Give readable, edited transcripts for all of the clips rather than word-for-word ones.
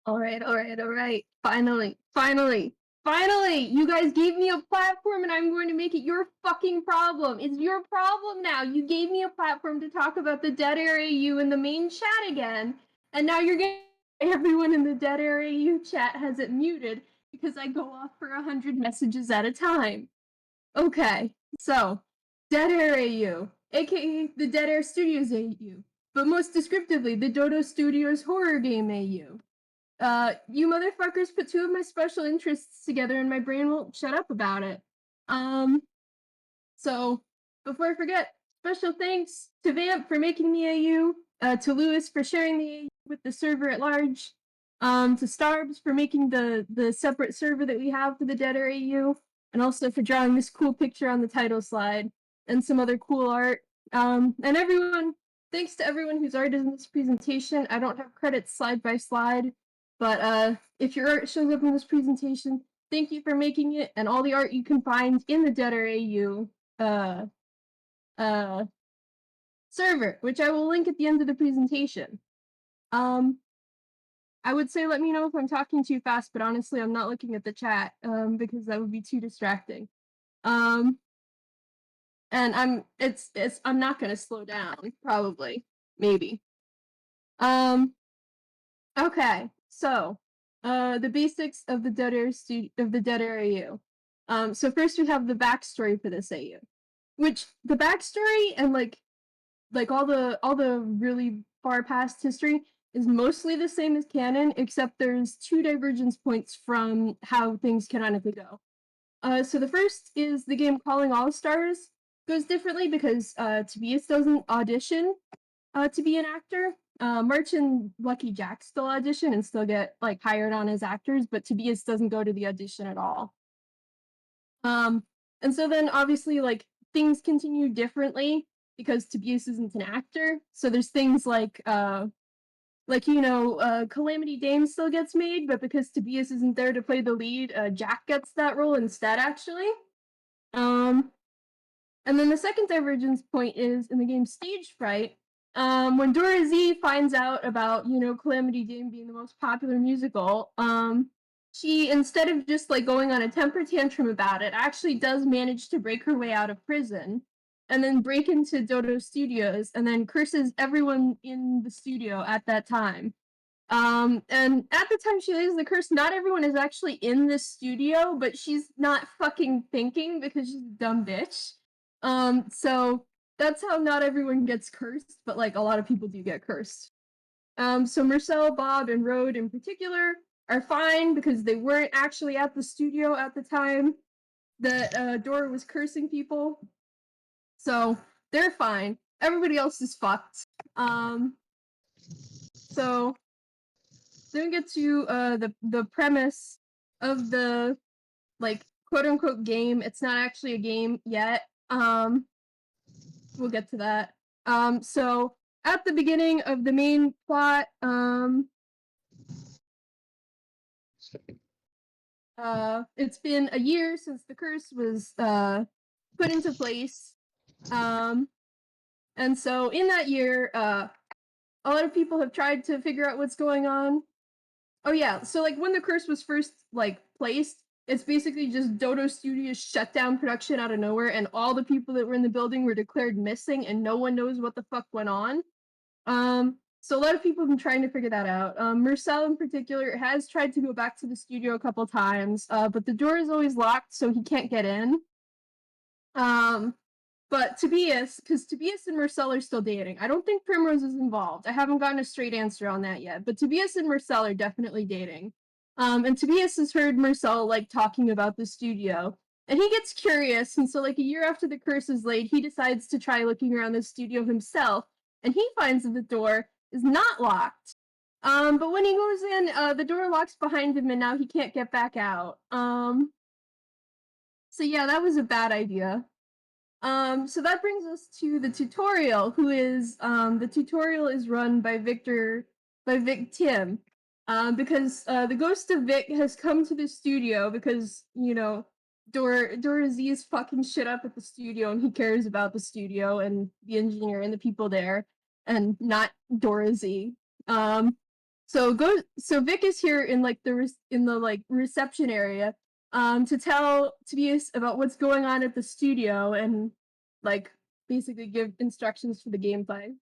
All right. Finally, you guys gave me a platform and I'm going to make it your fucking problem. It's your problem now. You gave me a platform to talk about the Dead Area U in the main chat again, and now you're getting everyone in the Dead Area U chat has it muted because I go off for 100 messages at a time. Okay, so Dead Area U, aka the Dead Air Studios AU, but most descriptively, the Dodo Studios horror game AU. You motherfuckers put two of my special interests together and my brain won't shut up about it. So before I forget, special thanks to Vamp for making the AU, to Lewis for sharing the AU with the server at large, to Starbs for making the separate server that we have for the Dead Air AU, and also for drawing this cool picture on the title slide, and some other cool art. And everyone, thanks to everyone whose art is in this presentation. I don't have credits slide by slide, but if your art shows up in this presentation, thank you for making it, and all the art you can find in the Dead Air AU server, which I will link at the end of the presentation. I would say let me know if I'm talking too fast, but honestly, I'm not looking at the chat because that would be too distracting. And I'm not gonna slow down, probably, maybe. Okay, so the basics of the Dead Air AU. So first we have the backstory for this AU, which the backstory and like all the really far past history is mostly the same as canon, except there's two divergence points from how things canonically go. So the first is the game Calling All Stars goes differently because Tobias doesn't audition to be an actor. March and Lucky Jack still audition and still get like hired on as actors, but Tobias doesn't go to the audition at all. And so then obviously like things continue differently because Tobias isn't an actor. So there's things like Calamity Dame still gets made, but because Tobias isn't there to play the lead, Jack gets that role instead, actually. And then the second divergence point is in the game Stage Fright. When Dora Z finds out about, Calamity Dame being the most popular musical, she, instead of just like going on a temper tantrum about it, actually does manage to break her way out of prison and then break into Dodo Studios and then curses everyone in the studio at that time. And at the time she lays the curse, not everyone is actually in the studio, but she's not fucking thinking because she's a dumb bitch. So that's how not everyone gets cursed, but like a lot of people do get cursed. So Marcel, Bob, and Rhode in particular are fine because they weren't actually at the studio at the time that Dora was cursing people. So they're fine. Everybody else is fucked. So then we get to the premise of the like quote unquote game. It's not actually a game yet. We'll get to that. So at the beginning of the main plot, it's been a year since the curse was put into place. And so in that year, a lot of people have tried to figure out what's going on. Oh yeah, so like when the curse was first like placed, it's basically just Dodo Studios shut down production out of nowhere, and all the people that were in the building were declared missing, and no one knows what the fuck went on. So a lot of people have been trying to figure that out. Marcel in particular has tried to go back to the studio a couple times, but the door is always locked, so he can't get in. But Tobias, because Tobias and Marcel are still dating. I don't think Primrose is involved. I haven't gotten a straight answer on that yet. But Tobias and Marcel are definitely dating. And Tobias has heard Marcel like talking about the studio. And he gets curious, and so like a year after the curse is laid, he decides to try looking around the studio himself, and he finds that the door is not locked. But when he goes in, the door locks behind him, and now he can't get back out. So yeah, that was a bad idea. So that brings us to the tutorial, the tutorial is run by Vic Tim, because the ghost of Vic has come to the studio because, Dora Z is fucking shit up at the studio and he cares about the studio and the engineer and the people there and not Dora Z. So Vic is here in like the reception area to tell Tobias about what's going on at the studio and like basically give instructions for the gameplay.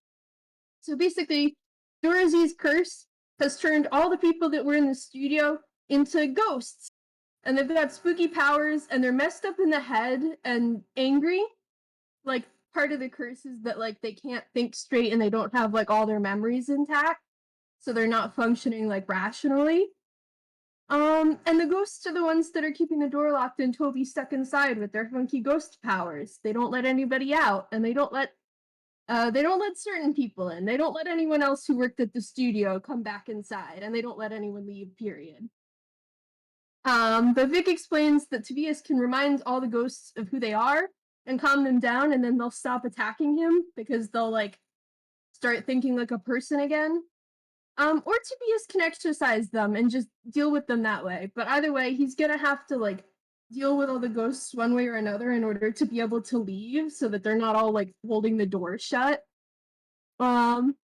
So basically, Dora Z's curse has turned all the people that were in the studio into ghosts. And they've got spooky powers and they're messed up in the head and angry. Like part of the curse is that like they can't think straight and they don't have like all their memories intact. So they're not functioning like rationally. And the ghosts are the ones that are keeping the door locked and Toby stuck inside with their funky ghost powers. They don't let anybody out, and they don't let certain people in. They don't let anyone else who worked at the studio come back inside, and they don't let anyone leave. Period. But Vic explains that Tobias can remind all the ghosts of who they are and calm them down, and then they'll stop attacking him because they'll like start thinking like a person again. Or Tobias can exercise them and just deal with them that way. But either way, he's gonna have to like deal with all the ghosts one way or another in order to be able to leave so that they're not all like holding the door shut. Um,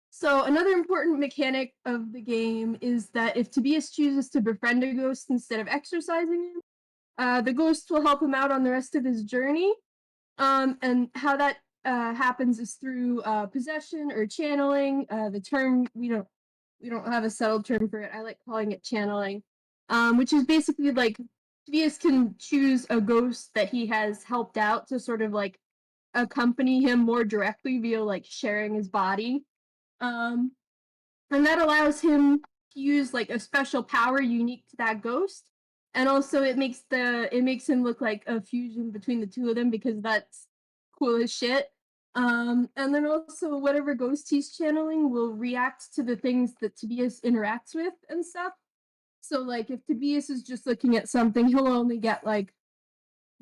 so another important mechanic of the game is that if Tobias chooses to befriend a ghost instead of exercising him, the ghost will help him out on the rest of his journey. And how that happens is through possession or channeling. The term we don't have a settled term for it. I like calling it channeling, which is basically like Tobias can choose a ghost that he has helped out to sort of like accompany him more directly via like sharing his body. Um, and that allows him to use like a special power unique to that ghost. And also it makes him look like a fusion between the two of them because that's cool as shit. And then also whatever ghost he's channeling will react to the things that Tobias interacts with and stuff. So like if Tobias is just looking at something, he'll only get like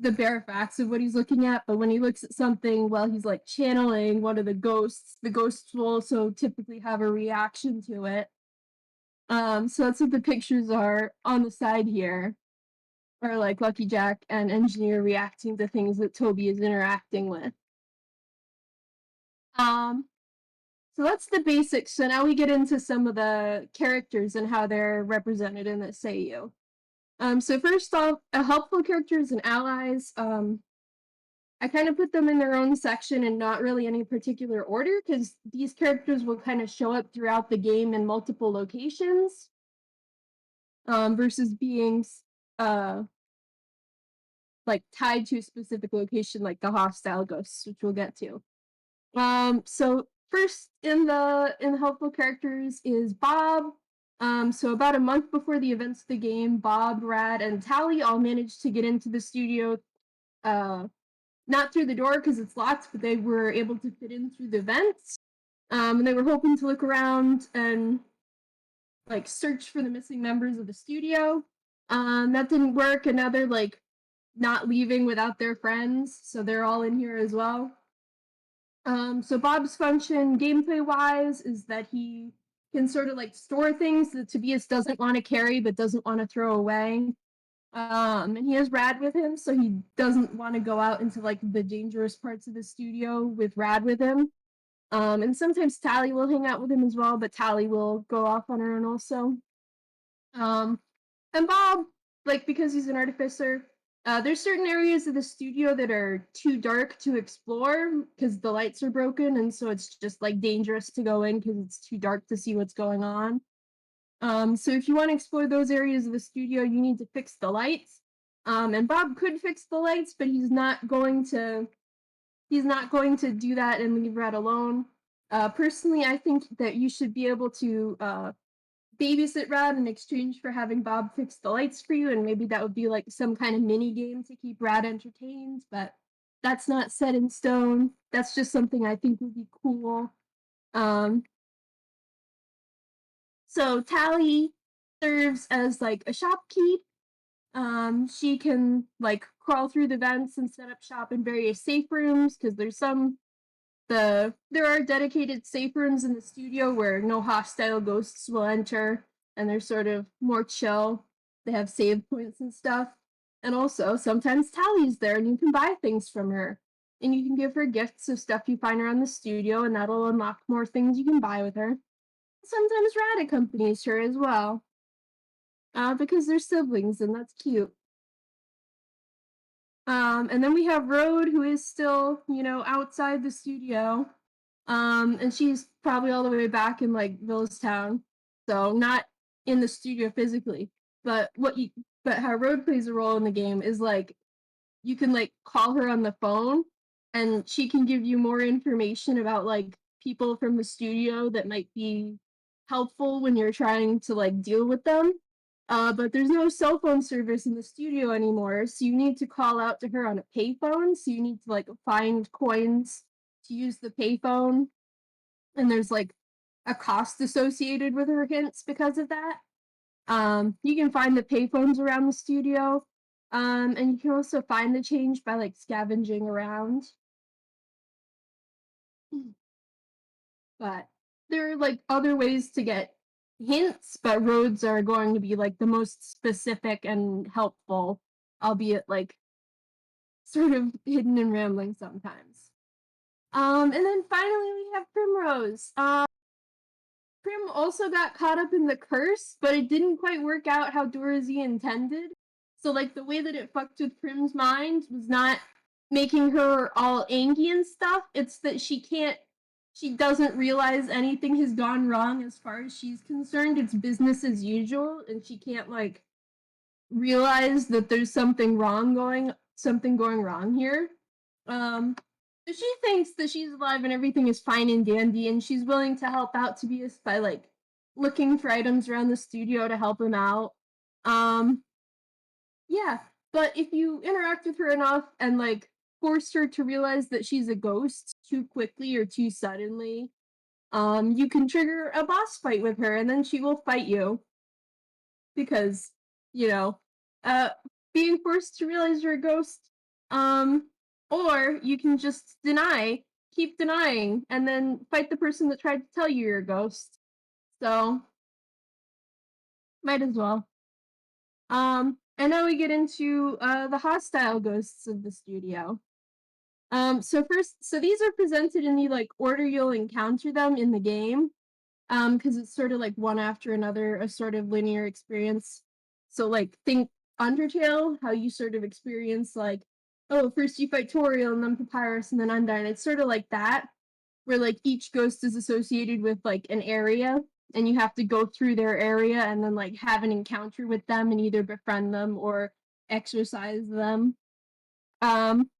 the bare facts of what he's looking at, but when he looks at something while he's like channeling one of the ghosts will also typically have a reaction to it. So that's what the pictures are on the side here, are like Lucky Jack and Engineer reacting to things that Toby is interacting with. Um, so that's the basics. So now we get into some of the characters and how they're represented in the Seiyu. So first off, helpful characters and allies. I kind of put them in their own section and not really any particular order because these characters will kind of show up throughout the game in multiple locations versus being uh, like tied to a specific location like the hostile ghosts, which we'll get to. So first in the helpful characters is Bob. So about a month before the events of the game, Bob, Rad, and Tally all managed to get into the studio not through the door because it's locked, but they were able to fit in through the vents. And they were hoping to look around and like search for the missing members of the studio. That didn't work, and now they're like not leaving without their friends, so they're all in here as well. So Bob's function, gameplay wise, is that he can sort of like store things that Tobias doesn't want to carry but doesn't want to throw away. And he has Rad with him, so he doesn't want to go out into like the dangerous parts of the studio with Rad with him. And sometimes Tally will hang out with him as well, but Tally will go off on her own also. Um, and Bob, like because he's an artificer, there's certain areas of the studio that are too dark to explore because the lights are broken, and so it's just like dangerous to go in because it's too dark to see what's going on. So if you want to explore those areas of the studio, you need to fix the lights. And Bob could fix the lights, but he's not going to do that and leave Red alone. Personally, I think that you should be able to babysit Rad in exchange for having Bob fix the lights for you, and maybe that would be like some kind of mini game to keep Rad entertained, but that's not set in stone. That's just something I think would be cool. Um, so Tally serves as like a shopkeep. She can like crawl through the vents and set up shop in various safe rooms because there are dedicated safe rooms in the studio where no hostile ghosts will enter, and they're sort of more chill. They have save points and stuff. And also, sometimes Tally's there and you can buy things from her. And you can give her gifts of stuff you find around the studio, and that'll unlock more things you can buy with her. sometimes Rhode accompanies her as well, because they're siblings, and that's cute. And then we have Rhode, who is still, outside the studio. And she's probably all the way back in like Town, so not in the studio physically. But but how Rhode plays a role in the game is like you can like call her on the phone, and she can give you more information about like people from the studio that might be helpful when you're trying to like deal with them. But there's no cell phone service in the studio anymore, so you need to call out to her on a payphone. So you need to like find coins to use the payphone, and there's like a cost associated with her hints because of that. You can find the payphones around the studio, and you can also find the change by like scavenging around. But there are like other ways to get hints, but roads are going to be like the most specific and helpful, albeit like sort of hidden and rambling sometimes. And then finally we have Primrose. Prim also got caught up in the curse, but it didn't quite work out how Dora Z intended. So, like, the way that it fucked with Prim's mind was not making her all angry and stuff. It's that she doesn't realize anything has gone wrong as far as she's concerned. It's business as usual, and she can't, like, realize that there's something going wrong here. Um, so she thinks that she's alive and everything is fine and dandy, and she's willing to help out Tobias by like looking for items around the studio to help him out. Um, yeah, but if you interact with her enough and like force her to realize that she's a ghost too quickly or too suddenly, you can trigger a boss fight with her, and then she will fight you because you know, uh, being forced to realize you're a ghost. Um, or you can just keep denying, and then fight the person that tried to tell you you're a ghost. So, might as well. And now we get into the hostile ghosts of the studio. So these are presented in the like order you'll encounter them in the game, because it's sort of like one after another, a sort of linear experience. So like think Undertale, how you sort of experience like, oh, first you fight Toriel and then Papyrus and then Undyne. It's sort of like that, where like each ghost is associated with like an area, and you have to go through their area and then like have an encounter with them and either befriend them or exorcise them. Um,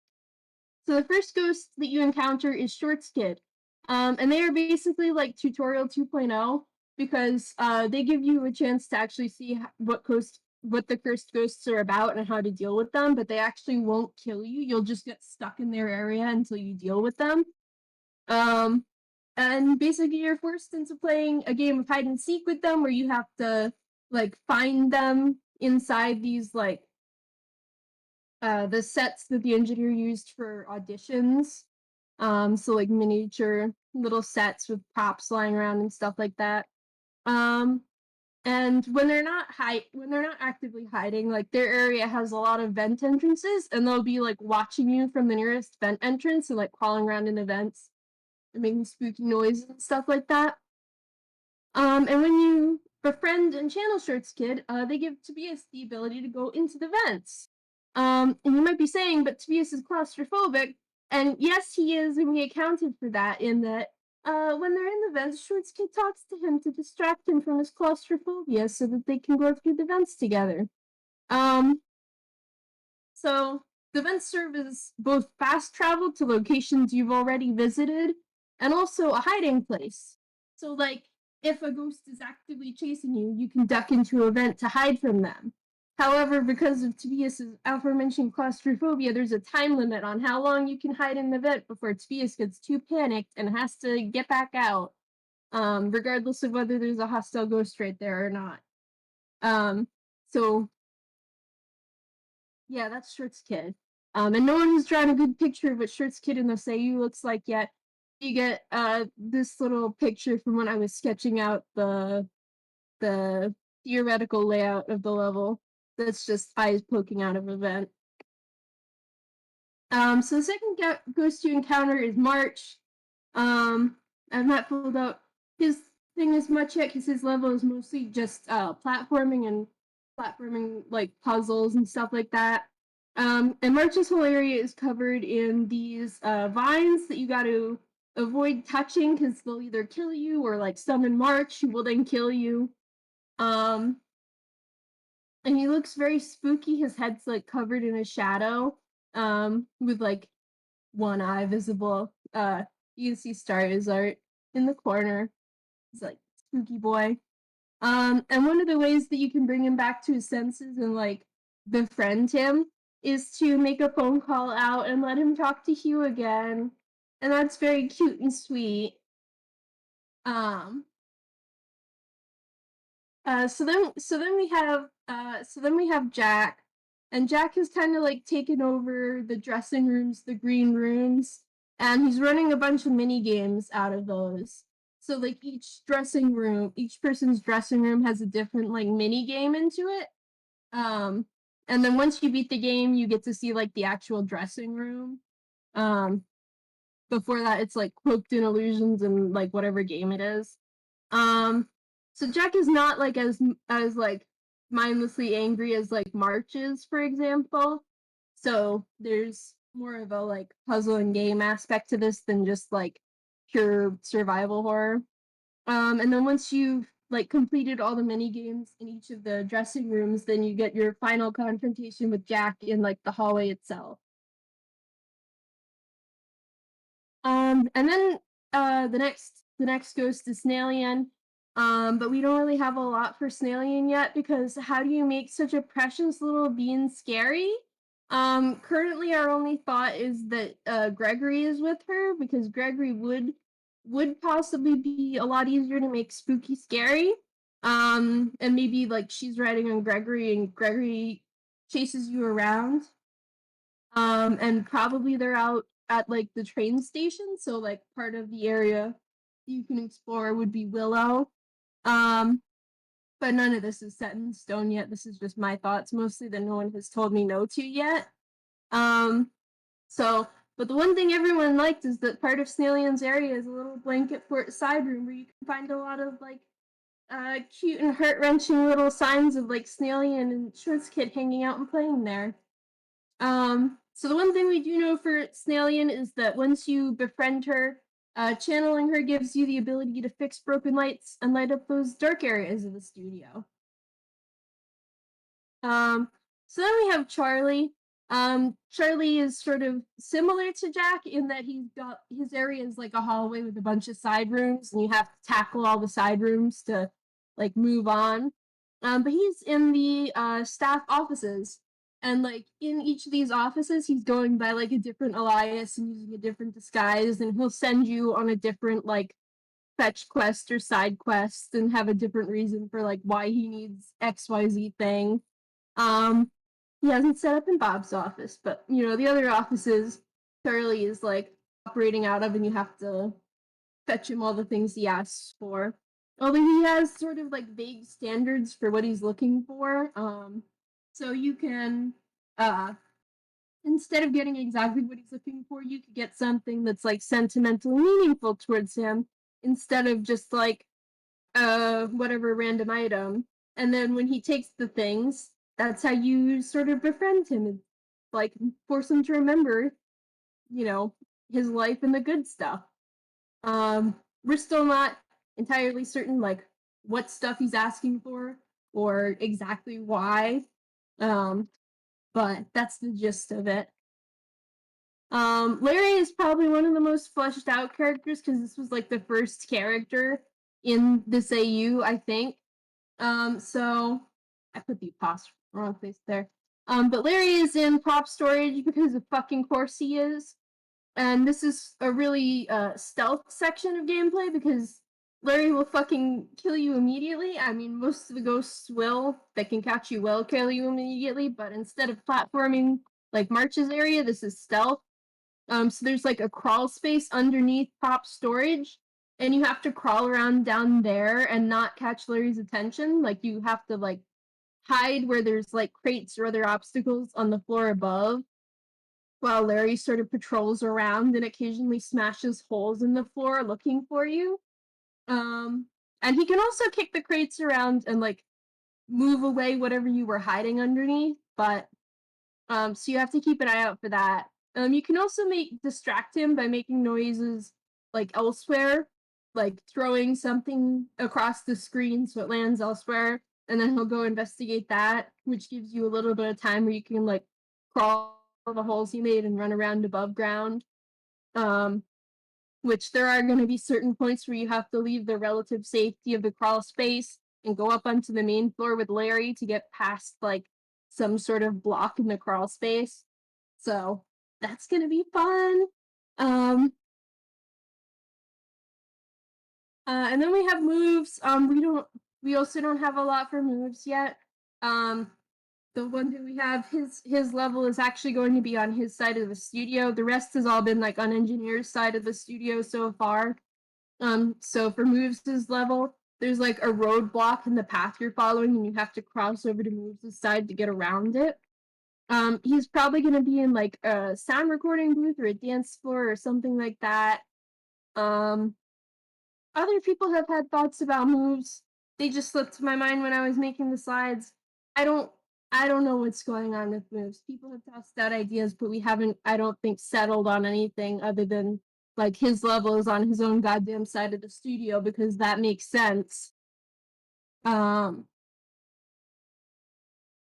so the first ghost that you encounter is Shorts Kid. And they are basically like tutorial 2.0 because they give you a chance to actually see what the cursed ghosts are about and how to deal with them, but they actually won't kill you. You'll just get stuck in their area until you deal with them. Um, and basically you're forced into playing a game of hide and seek with them where you have to like find them inside these like the sets that the engineer used for auditions. So like miniature little sets with props lying around and stuff like that. Um, and when they're not actively hiding, like their area has a lot of vent entrances, and they'll be like watching you from the nearest vent entrance and like crawling around in the vents and making spooky noises and stuff like that. And when you befriend and channel Shorts Kid, they give Tobias the ability to go into the vents. And you might be saying, but Tobias is claustrophobic. And yes, he is, and we accounted for that in that when they're in the vents, Shorts Kid talks to him to distract him from his claustrophobia so that they can go through the vents together. Um, so the vents serve as both fast travel to locations you've already visited and also a hiding place. So, like, if a ghost is actively chasing you, you can duck into a vent to hide from them. However, because of Tobias's aforementioned claustrophobia, there's a time limit on how long you can hide in the vent before Tobias gets too panicked and has to get back out, regardless of whether there's a hostile ghost right there or not. So yeah, that's Shorts Kid. And no one has drawn a good picture of what Shorts Kid in the Seiyuu looks like yet. You get this little picture from when I was sketching out the theoretical layout of the level. That's just eyes poking out of a vent. So the second ghost you encounter is March. I've not pulled out his thing as much yet because his level is mostly just platforming like puzzles and stuff like that. And March's whole area is covered in these vines that you got to avoid touching because they'll either kill you or like summon March, who will then kill you. Um, and he looks very spooky. His head's like covered in a shadow, with like one eye visible. You can see Star's art in the corner. He's like spooky boy. And one of the ways that you can bring him back to his senses and like befriend him is to make a phone call out and let him talk to Hugh again. And that's very cute and sweet. Um, so then we have Jack, and Jack has kind of like taken over the dressing rooms, the green rooms, and he's running a bunch of mini games out of those. So like each person's dressing room has a different like mini game into it. Um, and then once you beat the game, you get to see like the actual dressing room. Um, Before that, it's like cloaked in illusions and like whatever game it is. Um, so Jack is not like as like mindlessly angry as like March is, for example. So there's more of a like puzzle and game aspect to this than just like pure survival horror. And then once you've like completed all the mini games in each of the dressing rooms, then you get your final confrontation with Jack in like the hallway itself. And then the next ghost is Snailien. But we don't really have a lot for Snailien yet because how do you make such a precious little bean scary? Currently our only thought is that Gregory is with her because Gregory would possibly be a lot easier to make spooky scary. And maybe like she's riding on Gregory and Gregory chases you around. And probably they're out at like the train station, so like part of the area you can explore would be Willow. Um, but none of this is set in stone yet. This is just my thoughts, mostly that no one has told me no to yet. Um, but the one thing everyone liked is that part of Snailien's area is a little blanket fort side room where you can find a lot of like cute and heart wrenching little signs of like Snailien and Schwartz Kid hanging out and playing there. So the one thing we do know for Snailien is that once you befriend her, channeling her gives you the ability to fix broken lights and light up those dark areas of the studio. Um, so then we have Charlie. Charlie is sort of similar to Jack in that he's got his area is like a hallway with a bunch of side rooms, and you have to tackle all the side rooms to like move on. But he's in the staff offices, and like in each of these offices, he's going by like a different alias and using a different disguise, and he'll send you on a different like fetch quest or side quest and have a different reason for like why he needs XYZ thing. Um, he hasn't set up in Bob's office, but you know, the other offices Charlie is like operating out of, and you have to fetch him all the things he asks for. Although he has sort of like vague standards for what he's looking for. So you can instead of getting exactly what he's looking for, you could get something that's like sentimental and meaningful towards him instead of just like whatever random item. And then when he takes the things, that's how you sort of befriend him and like force him to remember, you know, his life and the good stuff. We're still not entirely certain like what stuff he's asking for or exactly why. Um, but that's the gist of it. Larry is probably one of the most fleshed out characters because this was like the first character in this AU, I think. So I put the apostrophe wrong place there. But Larry is in prop storage because of fucking course he is. And this is a really stealth section of gameplay because Larry will fucking kill you immediately. I mean, most of the ghosts that can catch you will kill you immediately, but instead of platforming like March's area, this is stealth. So there's like a crawl space underneath prop storage, and you have to crawl around down there and not catch Larry's attention. Like you have to like hide where there's like crates or other obstacles on the floor above, while Larry sort of patrols around and occasionally smashes holes in the floor looking for you. Um, And he can also kick the crates around and like move away whatever you were hiding underneath, but so you have to keep an eye out for that. You can also make distract him by making noises like elsewhere, like throwing something across the screen so it lands elsewhere, and then he'll go investigate that, which gives you a little bit of time where you can like crawl the holes he made and run around above ground. Um, which there are going to be certain points where you have to leave the relative safety of the crawl space and go up onto the main floor with Larry to get past like some sort of block in the crawl space. So that's going to be fun. Um, and then we have moves. We also don't have a lot for moves yet. Um, the one that we have, his level is actually going to be on his side of the studio. The rest has all been like on engineer's side of the studio so far. So for moves' level, there's like a roadblock in the path you're following, and you have to cross over to moves' side to get around it. He's probably gonna be in like a sound recording booth or a dance floor or something like that. Um, Other people have had thoughts about moves. They just slipped my mind when I was making the slides. I don't I don't know what's going on with moves. People have tossed out ideas, but we haven't, I don't think, settled on anything other than like his level is on his own goddamn side of the studio because that makes sense. Um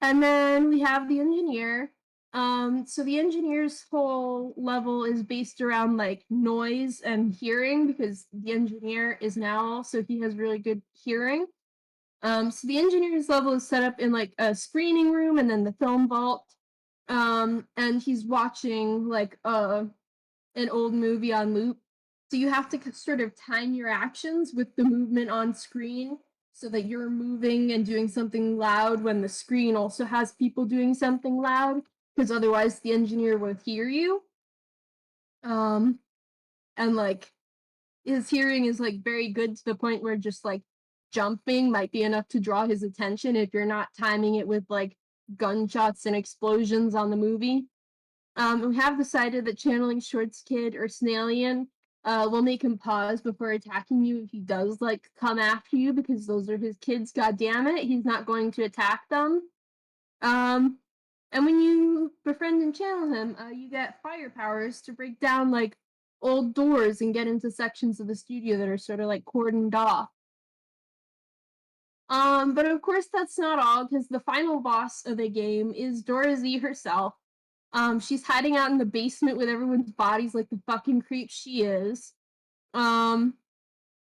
and then we have the engineer. So the engineer's whole level is based around like noise and hearing because the engineer is now, so he has really good hearing. So the engineer's level is set up in like a screening room and then the film vault. And he's watching like an old movie on loop. So you have to sort of time your actions with the movement on screen so that you're moving and doing something loud when the screen also has people doing something loud, because otherwise the engineer will hear you. Um, and like his hearing is like very good to the point where just like jumping might be enough to draw his attention if you're not timing it with like gunshots and explosions on the movie. We have decided that channeling Short's kid or Snailien will make him pause before attacking you if he does like come after you because those are his kids. God damn it, he's not going to attack them. Um, and when you befriend and channel him, you get fire powers to break down like old doors and get into sections of the studio that are sort of like cordoned off. But of course that's not all, because the final boss of the game is Dora Z herself. She's hiding out in the basement with everyone's bodies like the fucking creep she is. Um,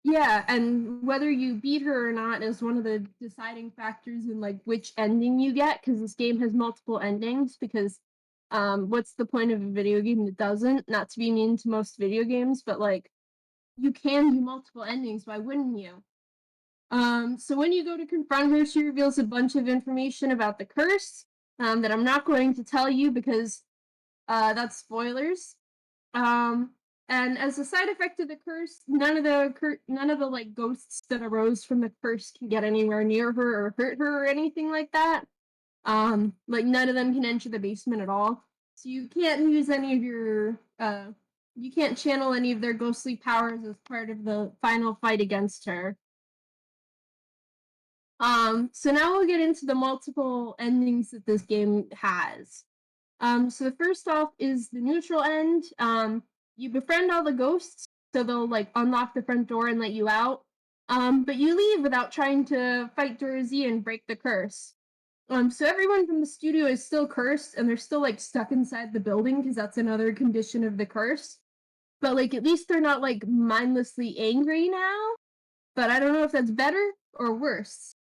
yeah, and whether you beat her or not is one of the deciding factors in like which ending you get, because this game has multiple endings. Because what's the point of a video game that doesn't? Not to be mean to most video games, but like you can do multiple endings. Why wouldn't you? So when you go to confront her, she reveals a bunch of information about the curse that I'm not going to tell you because that's spoilers. Um, and as a side effect of the curse, none of the like ghosts that arose from the curse can get anywhere near her or hurt her or anything like that. Like none of them can enter the basement at all. So you can't use any of your you can't channel any of their ghostly powers as part of the final fight against her. So now we'll get into the multiple endings that this game has. So the first off is the neutral end. You befriend all the ghosts, so they'll like unlock the front door and let you out. But you leave without trying to fight Dora Z and break the curse. So everyone from the studio is still cursed, and they're still like stuck inside the building because that's another condition of the curse. But like at least they're not like mindlessly angry now. But I don't know if that's better or worse.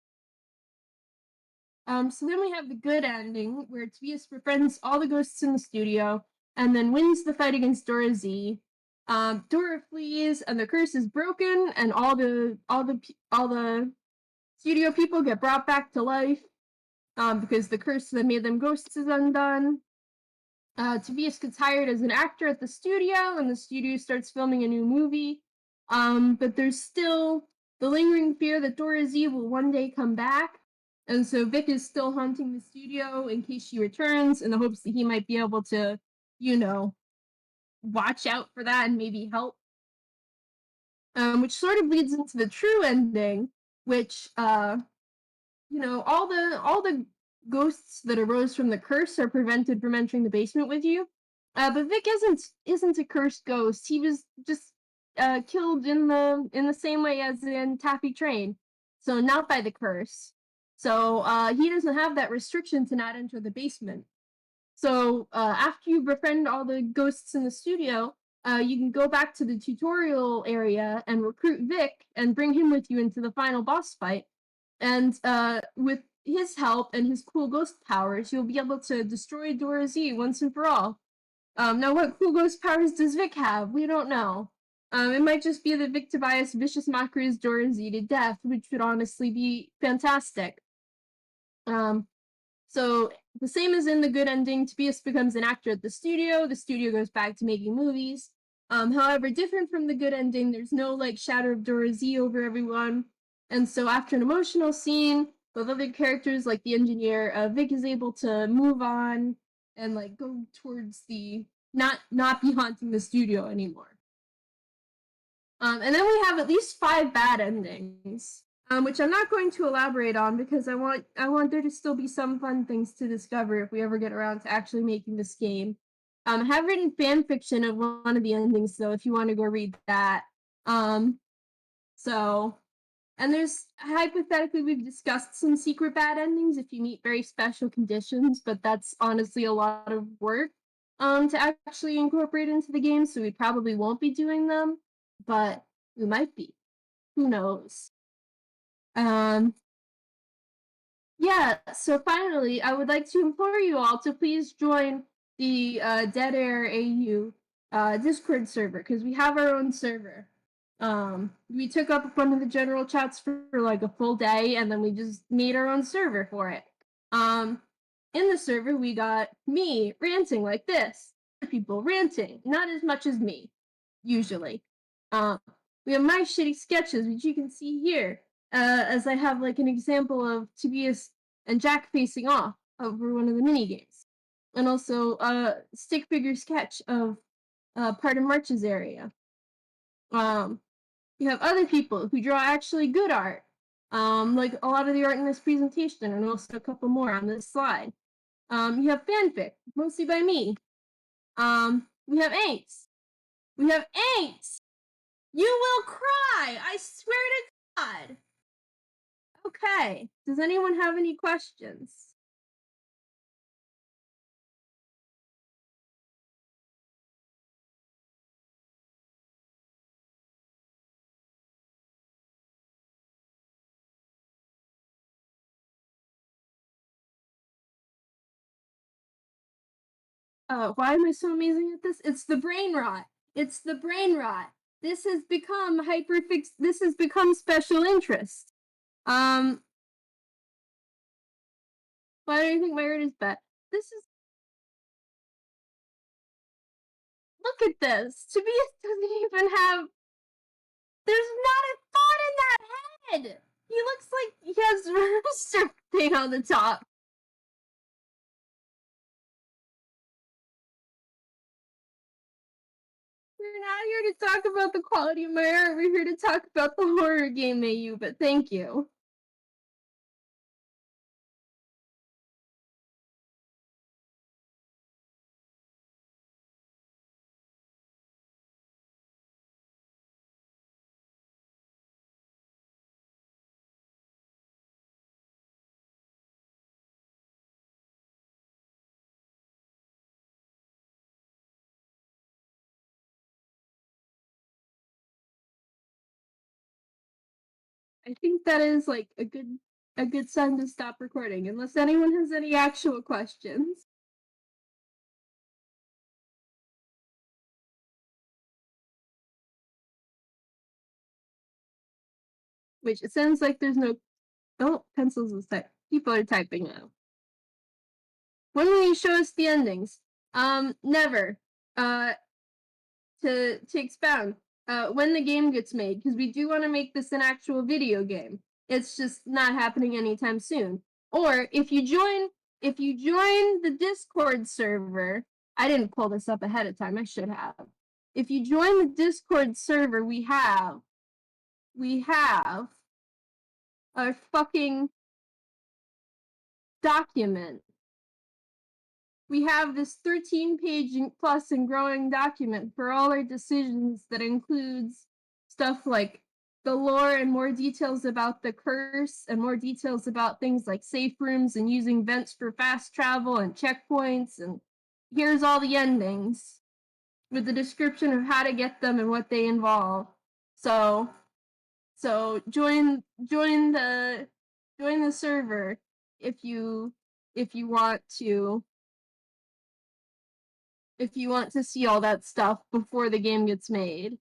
So then we have the good ending, where Tobias befriends all the ghosts in the studio and then wins the fight against Dora Z. Dora flees, and the curse is broken, and all the studio people get brought back to life. Because the curse that made them ghosts is undone. Tobias gets hired as an actor at the studio, and the studio starts filming a new movie. But there's still the lingering fear that Dora Z will one day come back. And so Vic is still haunting the studio in case she returns in the hopes that he might be able to, you know, watch out for that and maybe help. which sort of leads into the true ending, which all the ghosts that arose from the curse are prevented from entering the basement with you. But Vic isn't a cursed ghost. He was just killed in the same way as in Taffy Train, so not by the curse. So he doesn't have that restriction to not enter the basement. So after you befriend all the ghosts in the studio, you can go back to the tutorial area and recruit Vic and bring him with you into the final boss fight. And with his help and his cool ghost powers, you'll be able to destroy Dora Z once and for all. Now, what cool ghost powers does Vic have? We don't know. It might just be that Vic Tobias vicious mockeries Dora Z to death, which would honestly be fantastic. So the same as in the good ending, Tobias becomes an actor at the studio goes back to making movies. However, different from the good ending, there's no like shadow of Dora Z over everyone. And so after an emotional scene with other characters like the engineer, Vic is able to move on and like go towards the not be haunting the studio anymore. And then we have at least 5 bad endings, which I'm not going to elaborate on because I want there to still be some fun things to discover if we ever get around to actually making this game. I have written fan fiction of one of the endings, though, if you want to go read that. So, and there's hypothetically we've discussed some secret bad endings if you meet very special conditions, but that's honestly a lot of work to actually incorporate into the game, so we probably won't be doing them, but we might be. Who knows? Um, yeah, so finally, I would like to implore you all to please join the Dead Air AU Discord server because we have our own server. We took up one of the general chats for like a full day and then we just made our own server for it. In the server, we got me ranting like this, people ranting, not as much as me, usually. We have my shitty sketches, which you can see here, as I have like an example of Tobias and Jack facing off over one of the mini games, and also a stick figure sketch of part of March's area. You have other people who draw actually good art, like a lot of the art in this presentation, and also a couple more on this slide. You have fanfic, mostly by me. We have Aints. We have Aints! You will cry! I swear to God! Okay, does anyone have any questions? Why am I so amazing at this? It's the brain rot. It's the brain rot. This has become hyperfix. This has become special interest. Why do you think my art is bad? This is. Look at this. Tobias doesn't even have. There's not a thought in that head. He looks like he has rooster thing on the top. We're not here to talk about the quality of my art. We're here to talk about the horror game AU, but thank you. I think that is like a good sign to stop recording, unless anyone has any actual questions. Which it sounds like there's no. Oh, pencils is type. People are typing now. When will you show us the endings? Never. To expound, when the game gets made, because we do want to make this an actual video game. It's just not happening anytime soon. Or if you join the Discord server, I didn't pull this up ahead of time. I should have. If you join the Discord server we have, we have a fucking document. We have this 13-page plus and growing document for all our decisions that includes stuff like the lore and more details about the curse and more details about things like safe rooms and using vents for fast travel and checkpoints, and here's all the endings with the description of how to get them and what they involve. So join the server if you want to see all that stuff before the game gets made.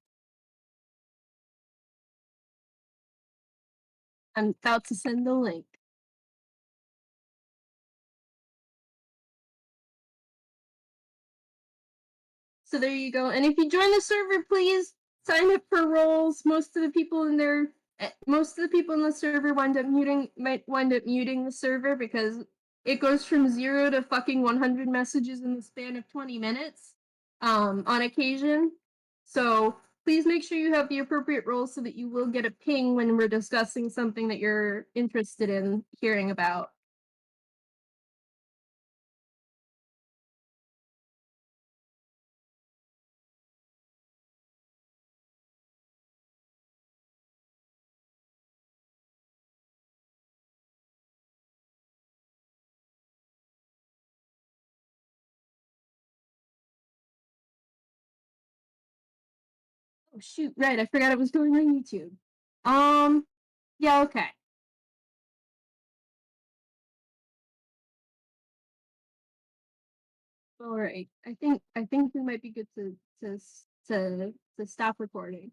I'm about to send the link. So there you go. And if you join the server, please sign up for roles. Most of the people in the server might wind up muting the server because it goes from 0 to fucking 100 messages in the span of 20 minutes on occasion. So please make sure you have the appropriate roles so that you will get a ping when we're discussing something that you're interested in hearing about. Oh shoot, right, I forgot it was going on YouTube. Yeah, okay. All right. I think we might be good to stop recording.